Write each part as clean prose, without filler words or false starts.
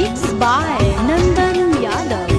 Mixed by Nandan Yadav.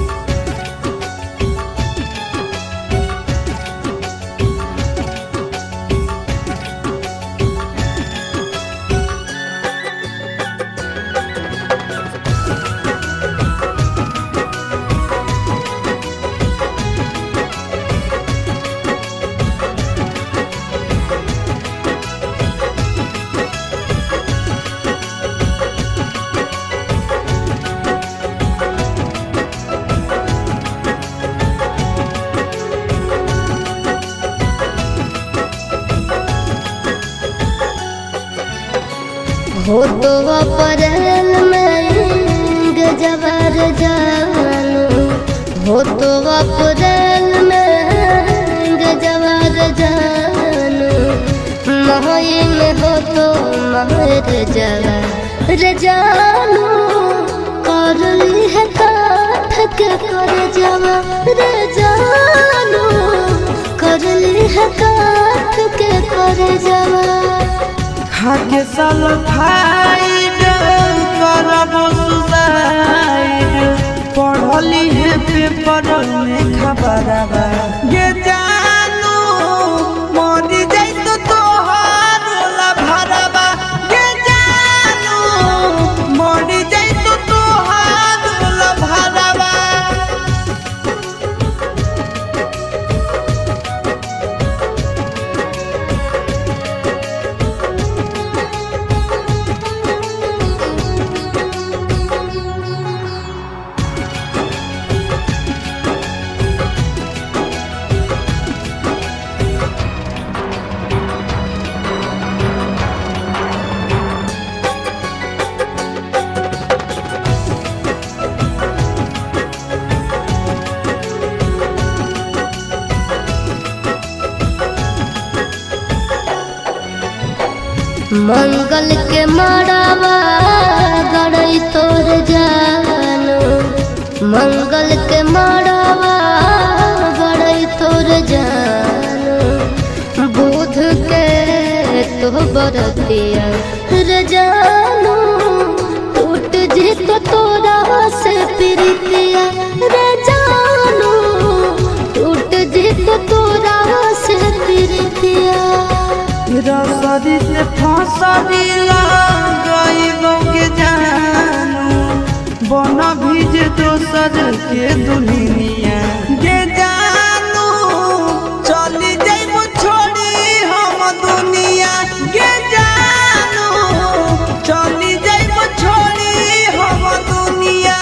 हो तो अप्रैल में गजबर जानू, हो तो अप्रैल में गजबर जानू, मई में हो तो महर जवर जानू, कर ली है काठ के कर जवर जानू, कर ली है काठ के कर जवर। खाके सल्फाइड करबो सुसाइड, पढ़ली है पेपर में खबरवा ये जानू, मरी जाई तो तोहार ला भरवा ये जानू, मरी जाई तो तोहार ला भरवा। मंगल के मड़ावा गड़ई तोर जानू, मंगल के मड़ावा गड़ई तोर जानू, बुध के तो बरतिया रे जानू, टूट जी तो तोरा से प्रीतिया रे जानू, टूट जी तो तोरा से प्रीतिया। रसरी से फसरी लगाइबो के जानू, बन भीज दोसर के दुनिया के जानू, चली जाइबो छोड़ी हम दुनिया के जानू, चली जाइबो छोड़ी हम दुनिया।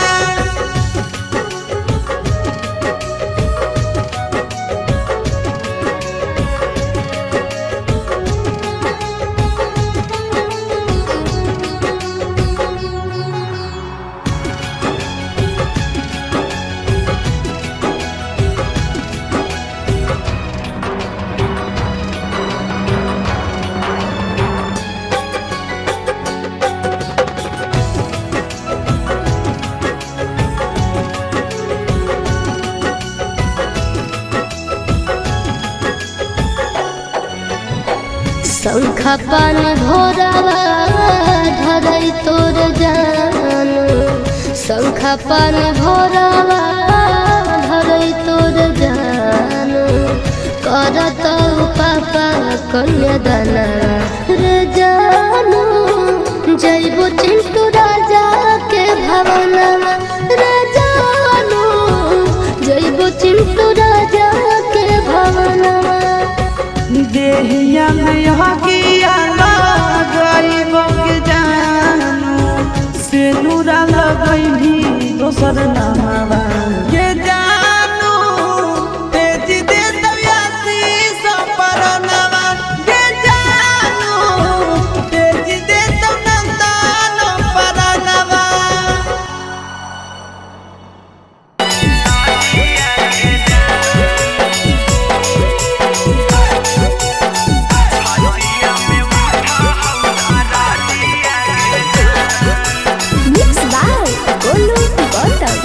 शंखा पानी भोरावा धरई तोर जानू, शंखा पानी भोरावा धरई तोर जानू, करत पापा कन्यादाना रे जानू, जइबो चिंटू राजा के भवनवा रे जानू, जइबो चिंटू राजा के भवनवा। देहिया में हकिया लगाइबो के जानू, सेनुरा लगैभी दोसर नामवा के जानू, तेज दे दबियासी सपरनवा के जानू, तेज दे नंदन परनवा। Mixed by Golu Gautam.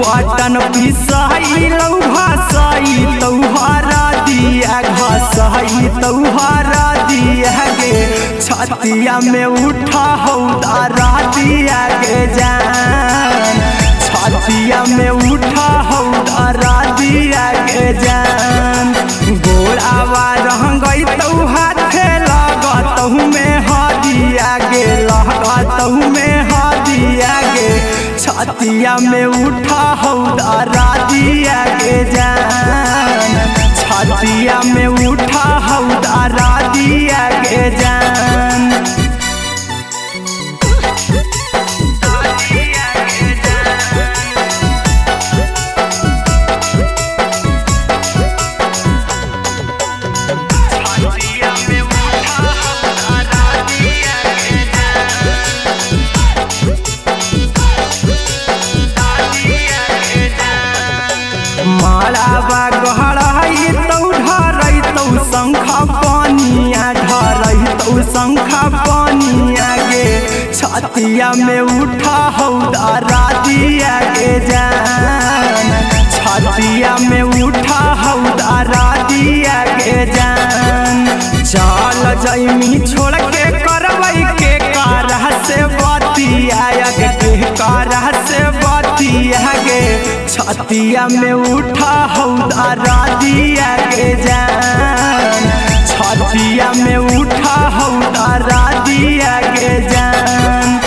वाटन पिसाई लौ भासाई तौहारा दिया घासाई तौहारा दिया गे छतिया में उठा हौदारा दिया के जान, छतिया में उठा हौदारा दिया के जान। गोड़ावा रह गई तो हाथे लगतहु में हदिया गे, लगतहु में हदिया गे, छतिया में उठा हौदारा दिया के जान, छतिया में उठा हौदारा दिया के जान। मालाबा गहराई तो ढरई तो शंखा पानिया, ढरई तो शंखा पानिया गे, छतिया में उठा हौदारा दिया के जान, छतिया में उठा हौदारा दिया के जान। चल जैमी छोड़ के करवई के कारह से बतिया गे, कारह से बतिया गे, छतिया में उठा हौदारा दिया के जान, छतिया में उठा हौदारा दिया के जान।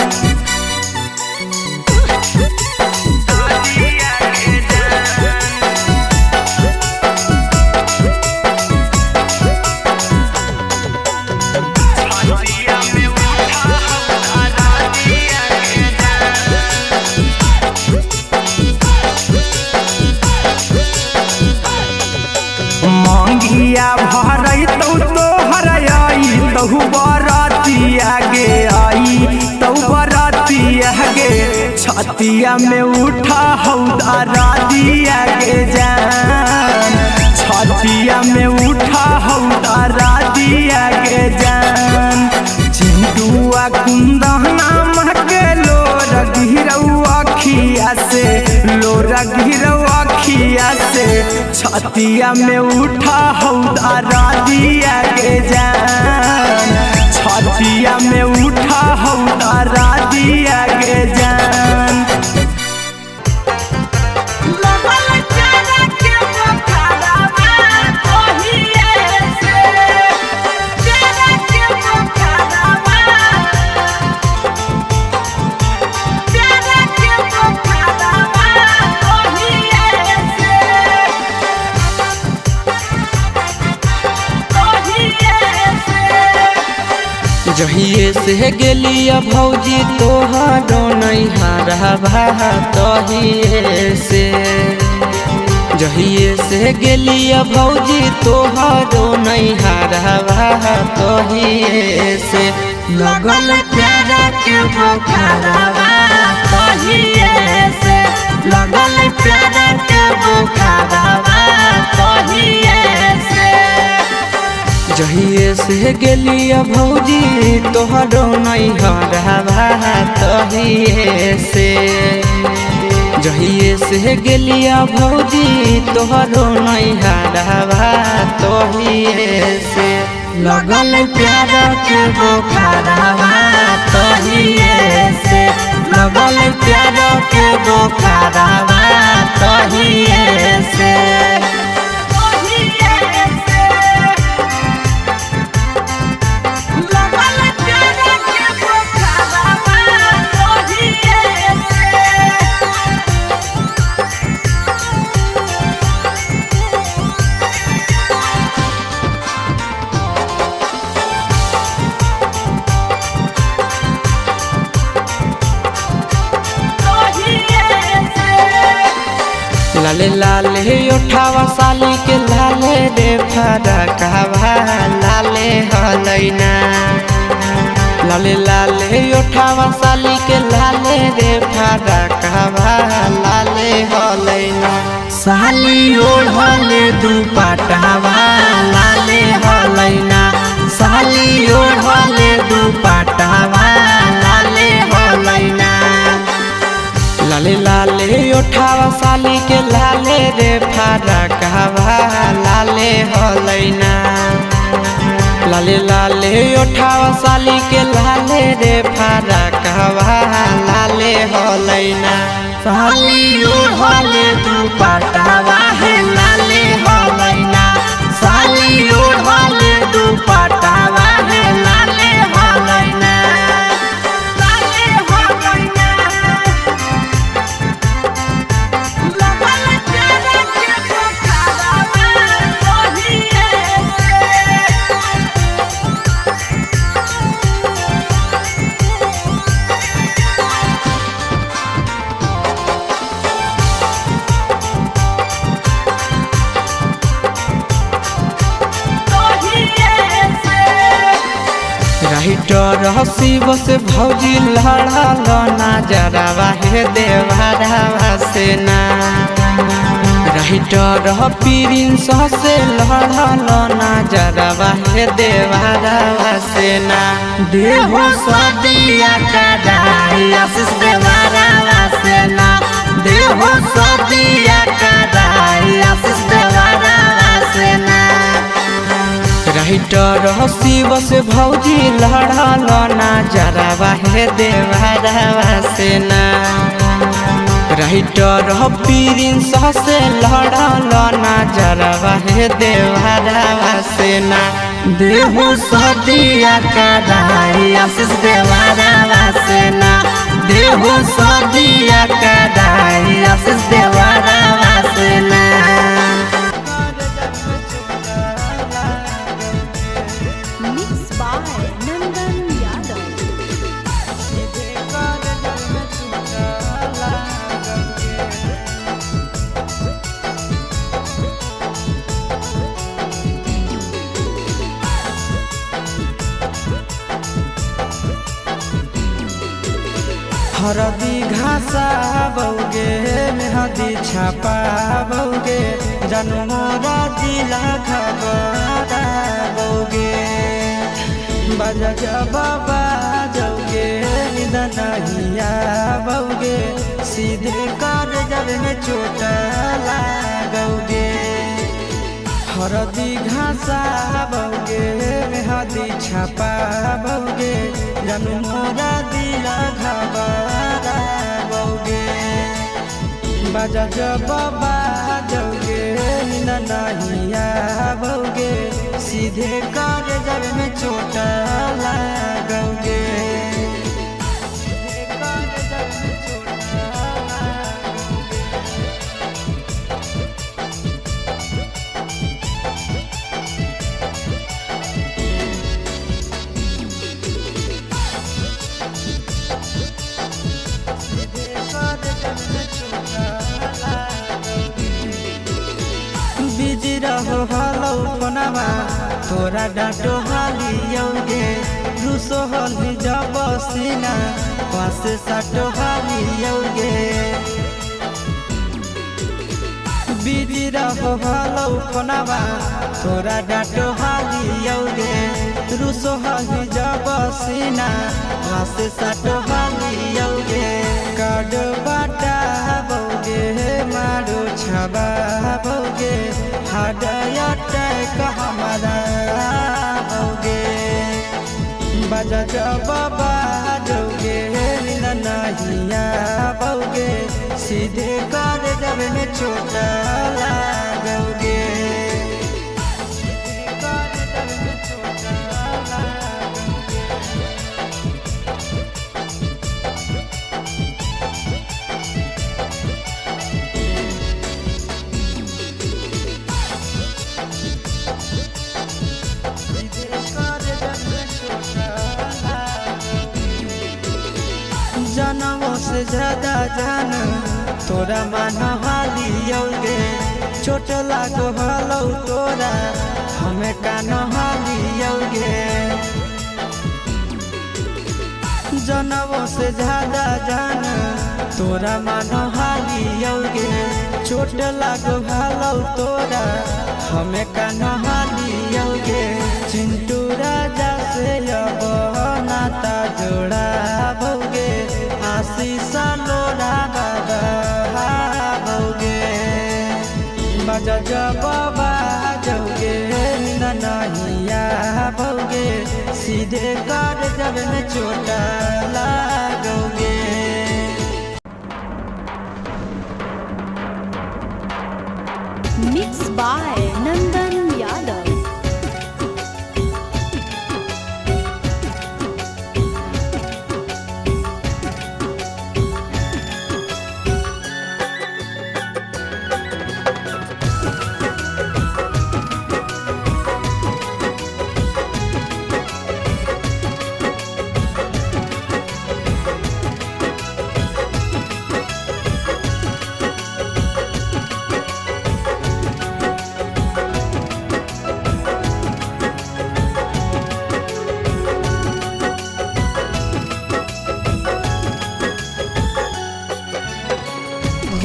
मंगिया भरई तो हरई तहु बरतिया गे, आई तहु बरतिया गे, छतिया में उठा हौदारा दिया के जान, छतिया में उठा हौदारा दिया के जान। चिंटुआ कुंदना महके लोर गिरऊ अखिया से, लोर गिरऊ अखिया से, छतिया में उठा हौदारा दिया के जान, छतिया में उठा हौदारा दिया के जान। जहिए से गेलिया भौजी तोहरो नैहरवा तहिए से, जहिए से गेलिया भौजी तोहरो नैहरवा तहिए से, लगल प्यारा के बुखारवा तहिए से, लगल प्यारा के बुखारवा तहिए से। जहिए से गेलिया भौजी तोहरो नैहरवा तहिए से, जहिए से गेलिया भौजी तोहरो नैहरवा तहिए से, लगल प्यारा के बुखारवा तहिए से, लगल प्यारा के बुखारवा तहिए से। लाले लाले उठावा साली के लाले रे फरकवा लाले हलैना, लाले लाले उठावा साली के लाले रे फरकवा लाले हलैना, साली ओढ़ले दुपट्टावा लाले हलैना, साली ओढ़ले दुपट्टावा लाले हलैना। लाले लाले उठावा साली के लाले रे फरकवा लाले हलैना, लाले लाले ओठावा साली के लाले रे फरकवा लाले होलैना साली ओढ़ले दुपट्टावा है लाले होलैना साली ओढ़ले दुपट्टावा है लाले होलैना लाले होलैना लगल तेरे के पोखरावा ओहिए राइटर हसी बस भौजी लड़ल नजरवा हे देवरवा से ना राइटर प्रिंस से लड़ल नजरवा हे देवरवा से ना देहो सदिया कदाई आशीष देवरवा से ना देहो सदिया कदाई आशीष देवरवा से ना राइटर हसी बस भौजी लड़ल नजरवा हे देवरवा से ना राइटर प्रिंस से लड़ल नजरवा हे देवरवा से ना देहो सदिया कदाई आशीष देवरवा से ना देहो सदिया कदाई आशीष देवरवा से ना Mixed by Nandan Yadav. हरदी घासा बौगे मेहदी छापा बौगे जनमोरा जिला खबरा बौगे बजा बाबा जौगे निदनहिया बौगे सीधे कर जब में चोट लागोगे हरदी घासा बौगे मेहदी छापा बौगे जनमोरा दिला घबरा बौगे बजा बाबा जौगे नहिया बौगे सीधे कर जब में चोट लागोगे बिजी रहो हलो फोनमा तोरा डांटो हालियोगे रूसो हली जब सीना पास साटो हालियोगे बिजी रहो हलो फोनमा तोरा डांटो हालियोगे रूसो हली जब सीना पास साटो हालियोगे काड बाटा बौगे मारो छबा बौगे हाडया टैक हमारा बौगे बजा बाबा जौगे नहिया बौगे सीधे कर जब में चोट लागोगे जनमों से ज्यादा जान तोरा मन हालियोगे चोट लागो हलो तोरा हमें कान हालियोगे जनमों से ज्यादा जान तोरा मन हालियोगे चोट लागो हलो तोरा हमें कान हालियोगे चिंटू राजा से अब नाता जोड़ा भोगे आशीष लोरा बाबा भोगे बजा बाबा जौगे नहिया भोगे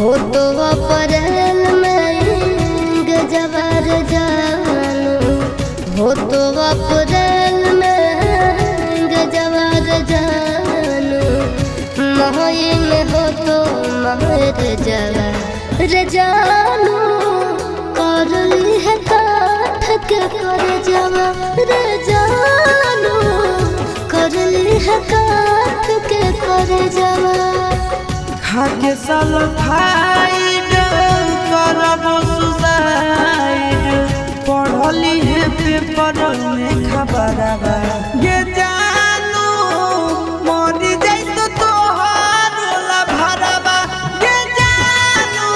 हो तो अप्रैल में गजबर जानू, हो तो अप्रैल में गजबर जानू, मई में हो तो महर जवार जानू, कर ली है काठ के कर जवार जानू, कर ली है काठ के कर जवार। खाके सल्फाइड करब सुसाइड, पढ़ली है पेपर में खबरवा ये जानू, मरी जाई तो तोहार भरवा ये जानू,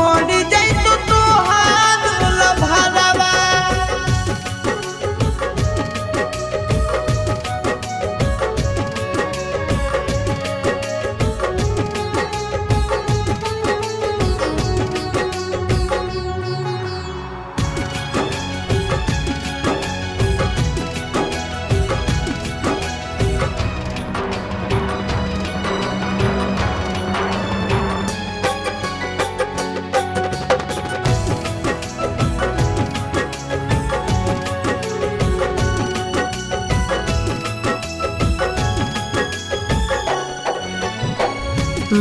मरी जाई तो तोहार भरवा।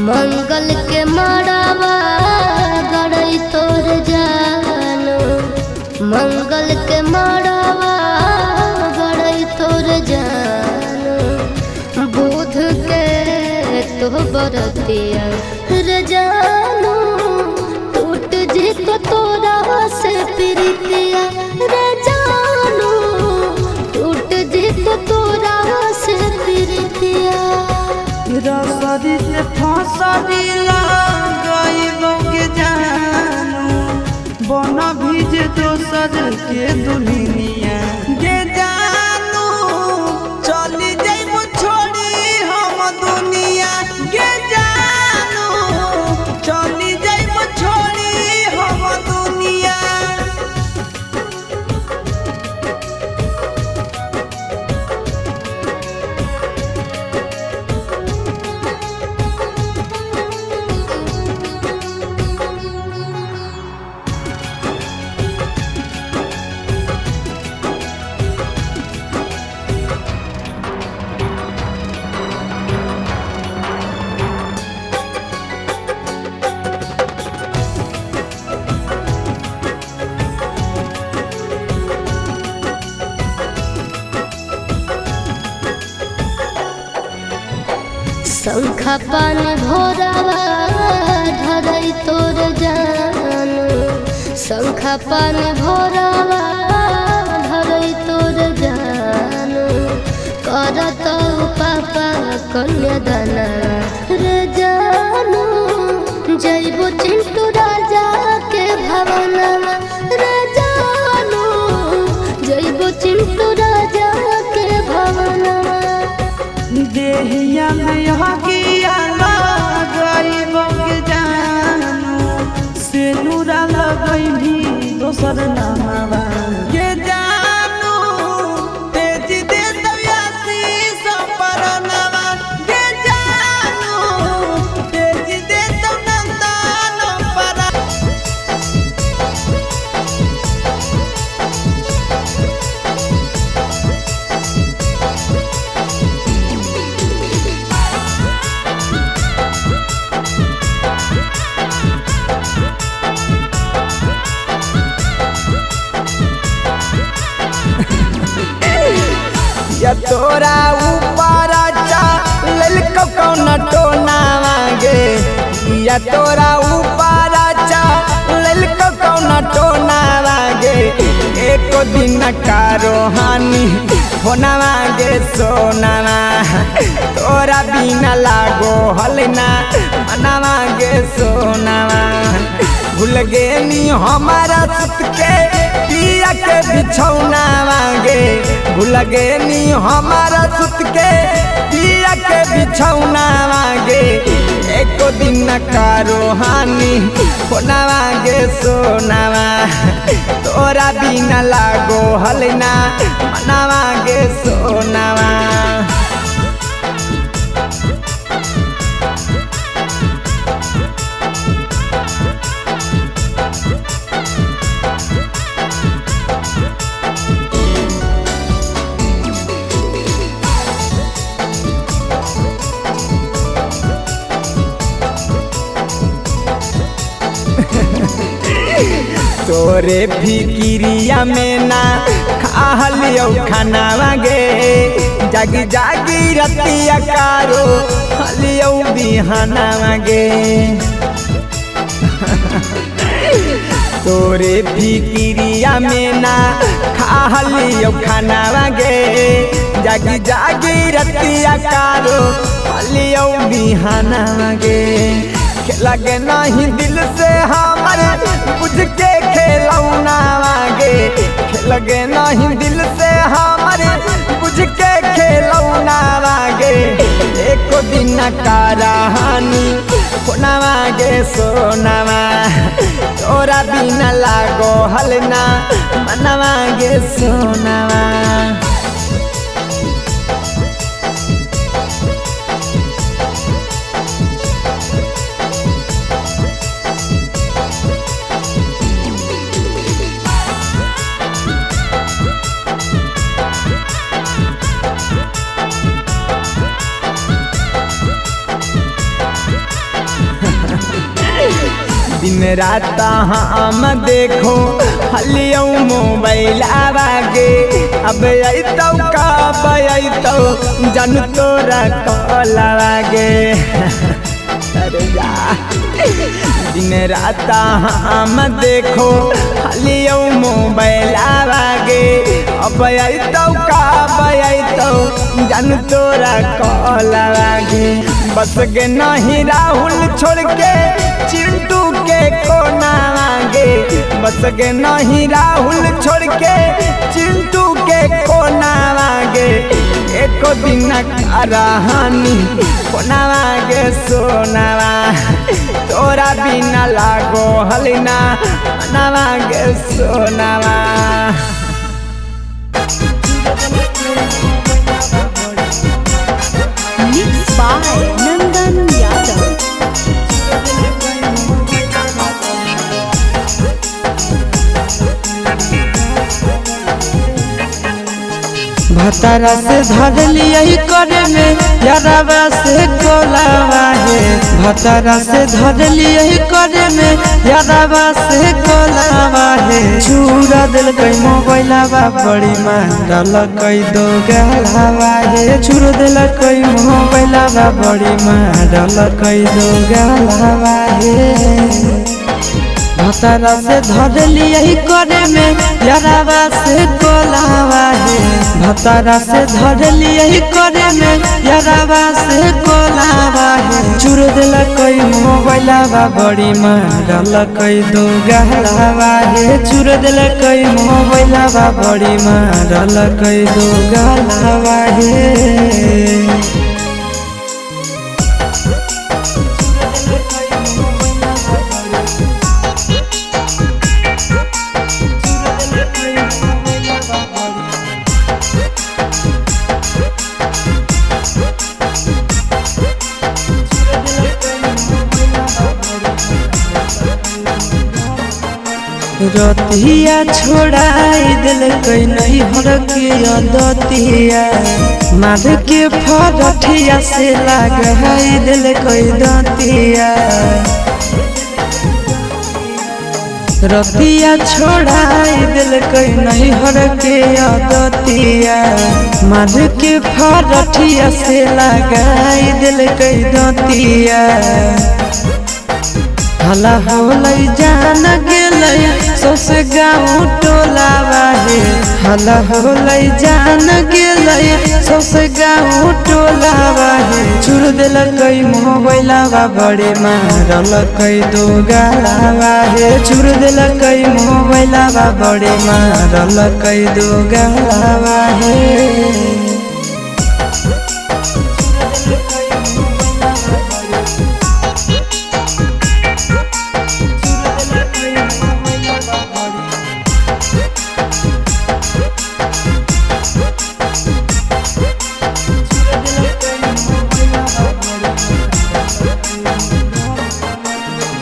मंगल के मड़ावा गड़ई तोर जानू, मंगल के मड़ावा गड़ई तोर जानू, बुध के तो बरतिया रे जानू, टूट जी तो तोरा से प्रीतिया रे जानू, टूट जी तो तोरा से प्रीतिया। रसरी से फसरी लगाइबो के जानू, बन भीज दोसर के दुनिया गे जानू, चली जाइबो छोड़ी हम दुनिया गे जानू, चली जाइबो छोड़ी हम दुनिया। शंखा पान भोरावा धरई तोर जानू, शंखा पान भोरावा धरई तोर जानू, करत पापा कन्यादाना रे जानू, जइबो चिंटू राजा के भवनवा रे जानू, जइबो चिंटू राजा के भवनवा। देहिया में हकिया लगाइबो के जानू, सेनुरा लगैभी दोसर नामवा के जानू, तेज दे दयासी संपरनवा के जानू, तेज दे तो नंदन पर। या तोरा ऊपर चल कौन टोना मांगे, या तोरा ऊपर चल कौन टोना मांगे, एक दिन का रोहानी होना मांगे सोना, तोरा बिना लागो हलना मना मांगे सोना, भूल गेनी हमारा सुत के पिया के बिछौना मांगे, भूल गेनी हमारा सुत के पिया के बिछौना मांगे, एक दिन का रोहानी होना मांगे सोनावा, तोरा बिना लागो हलना मना मांगे सोनावा। तोरे फिकिरिया में ना खालियो खानावा गे जागी जागी रतिया कारो हलियो बिहानावा गे तोरे फिकिरिया में ना खालियो खानावा गे जागी जागी रतिया कारो हलियो बिहानावा गे लगे नहीं दिल से हमारे बुझ के खेलौना गे लगे नहीं दिल से हमारे बुझ के खेलौना गे एक दिन का रहानी फोनवा गे सोनावा तोरा बिना लागो हलना मनवा गे सोनावा दिन रात हम देखो हलियो मोबाइल आवागे अब अतौ कब अतौ जानू तोरा कलावागे अरे जा दिन रात हम देखो हलियो मोबाइल आवागे अब अतौ कब अतौ जानू तोरा कलावागे बस गे नहीं राहुल छोड़ के चिंटू के कोना गे बस गे नहीं राहुल छोड़ के चिंटू के कोना गे एक दिन का रहानी कोनावा गे सोनावा तोरा बिना लागो हलना मनवा गे सोनावा Mixed by Nandan Yadav. भतारा से धर लिया करे में यारावा से कोलावा है भतारा से धर लिया करे में यारावा से कोलावा है चूरा दिल कई मोबाइलावा बड़ी मारल कई दो गलावा है चूरा दिल कई मोबाइलावा बड़ी मारल कई दो गलावा है भतारा से धर लिया करे में यारावा से कोलावा है भतारा से धर लिया करे में यारावा से कोलावा है चूर दिल कई मोबाइलावा बड़ी मारल कई दो गलावा है चूर दिल कई मोबाइलावा बड़ी मारल कई दो गलावा है रतिया छोड़ाई दिल कई नहीं हर के दतिया मार के फरठिया से लगाई दिल कई दतिया रतिया छोड़ाई दिल कई नहीं हर के दतिया मार के फरठिया से लगाई दिल कई दतिया हला होलै जान गेलै सौसे गाँव टोलावा है हला होलै जान गेलै सौसे गाँव टोलावा है चूर दिल कई मोबाइलावा बड़े मारल कई दो गलावा है चूर दिल कई मोबाइलावा बड़े मारल कई दो गलावा है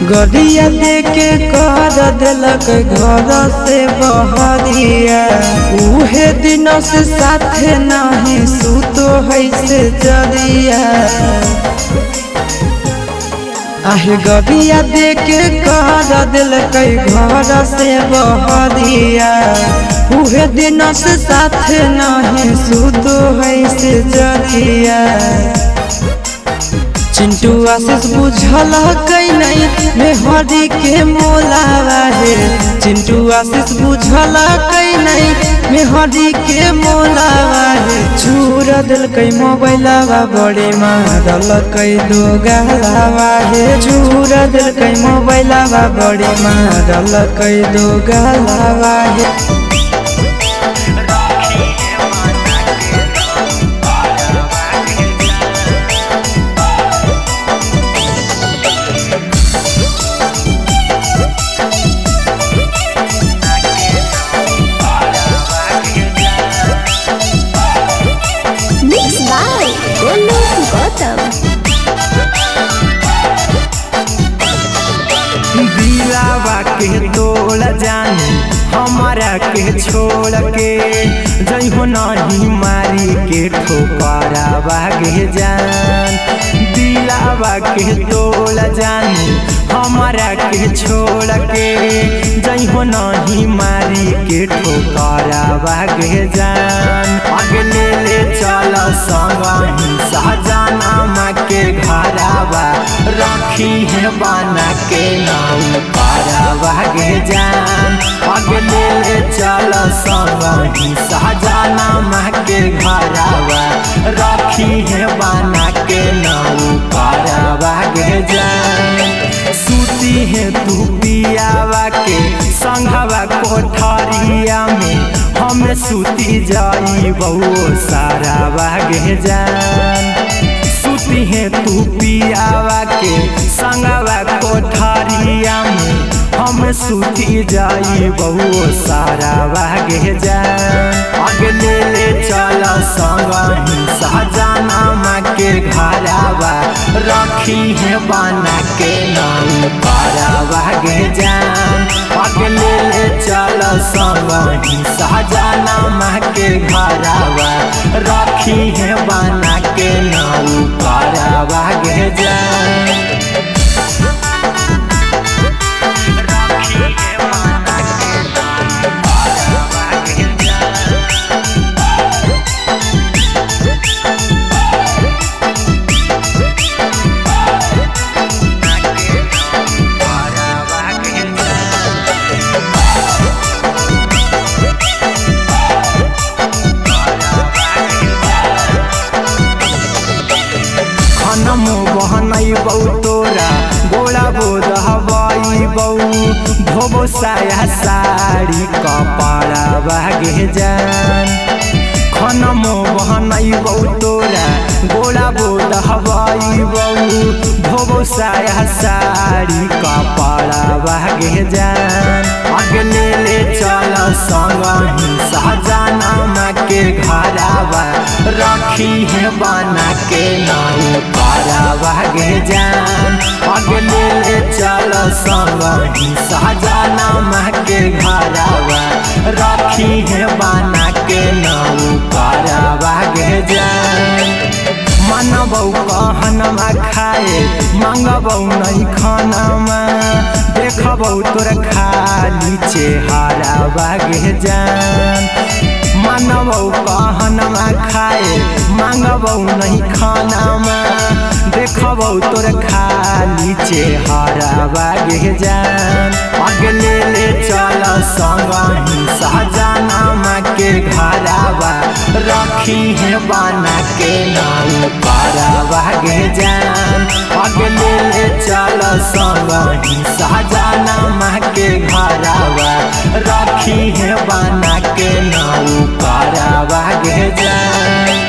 गड़िया देके कर दिलक घर से बहरिया उहे दिनों से साथे नहीं सुतो है से जरिया आहे गबिया देके कर दिल कई घर से बहरिया उहे दिन से साथ नहीं सुध है से जरिया चिंटू आशीष बुझल कई नहीं मेहरी के मोलावा है चिंटू आशीष बुझल कई नहीं मेहरी के मोलावा है चूर दिल कई मोबाइलवा बड़े मारल कई दो गलावा है चूर दिल कई मोबाइलवा बड़े मारल कई दो गलावा है Mixed by Golu Gautam. दिलावा के तोड़ जानी हमारा के छोड़ के जइहो नहीं मारी के ठोकरावा के जान दिलावा के तोड़ जानी हमारा के छोड़ के जइहो नहीं मारी के ठोकरावा के जान आगे ले चल संगही सहजाना के घरावा रखी है बना के नाऊ पारावा के जान आगे ले चल संगही सहजाना के घरावा रखी है बना के नाऊ पारावा के जान सूती है तू पियावा के संघवा कोठरिया में हमें सूती जाई बहु सारा बागे जान सूती है तू पियावा के संगवा कोठरिया में हम सूती जाई बहु सारा बागे जान आगे ले चल संगही सहजाना के घरावा रखी है बना के नाऊ पारावा के जान आगे ले चल संगही सहजाना के घरावा रखी है बना के नाऊ पारावा के जान नमो बहनई बऊ तोरा गोला बोध हवाई बऊ धोबो साया साड़ी कपड़ा बागे जान खनमो बहनई बऊ तोरा गोला बोध हवाई बऊ धोबो साया साड़ी कपड़ा बागे जान आगे ले चल संगही सहजाना के घरावा रखी है बना के नाऊ पारावा के जान आगे ले चल संगही सहजाना के घरावा रखी है बना के नाऊ पारावा के जान मानबौ कहनमा खाए मांगबौ नहीं खानामा देखबौ तोर खाली चेहरा बागे जान मानबौ कहनमा खाए मांगबौ नहीं खानामा देखबौ तोर खाली चेहरा बागे जान आगे ले चल संगही सहजाना के घरावा रखी है बना के नाऊ पारावा के जान आगे ले चल संगही सहजाना के घरावा रखी है बना के नाऊ पारावा के जान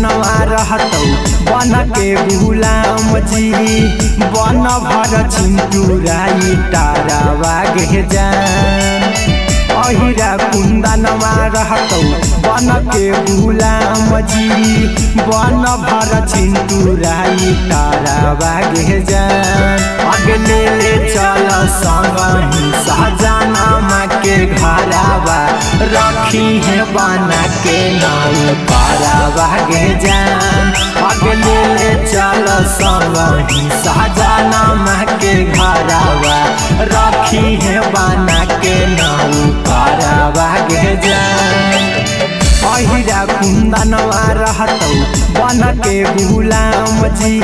कुंदनवा रहतौ बन के गुलाम जी बन भर चिंटूराई तारावा गे जान अहिरा कुंदनवा रहतौ बन के गुलाम जी बन भर चिंटूराई तारावा गे जान अगले ले चल संगही सहजनमा के घरावा रखी है बना के नाउ पारावा गे जान अगले ले चल संगही सहजनमा के घरावा रखी है बना के नाउ पारावा गे जान अहिरा कुंदनवा रहतौ बन के गुलाम जी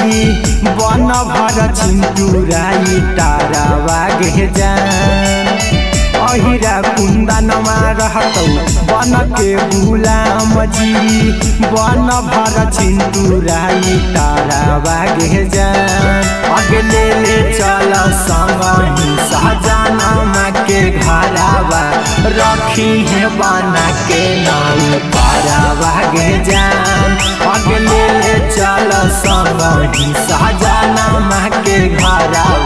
बन भर चिंटूराई तारावा गे जान अहिरा कुंदनवा रहतौ बन के गुलाम जी बन भर चिंटूराई तारावा गे जान अगले ले चल संगही सहजनमा के घरावा रखी है बना के नाउ पारावा गे जान अगले ले चल संगही सहजनमा के घरावा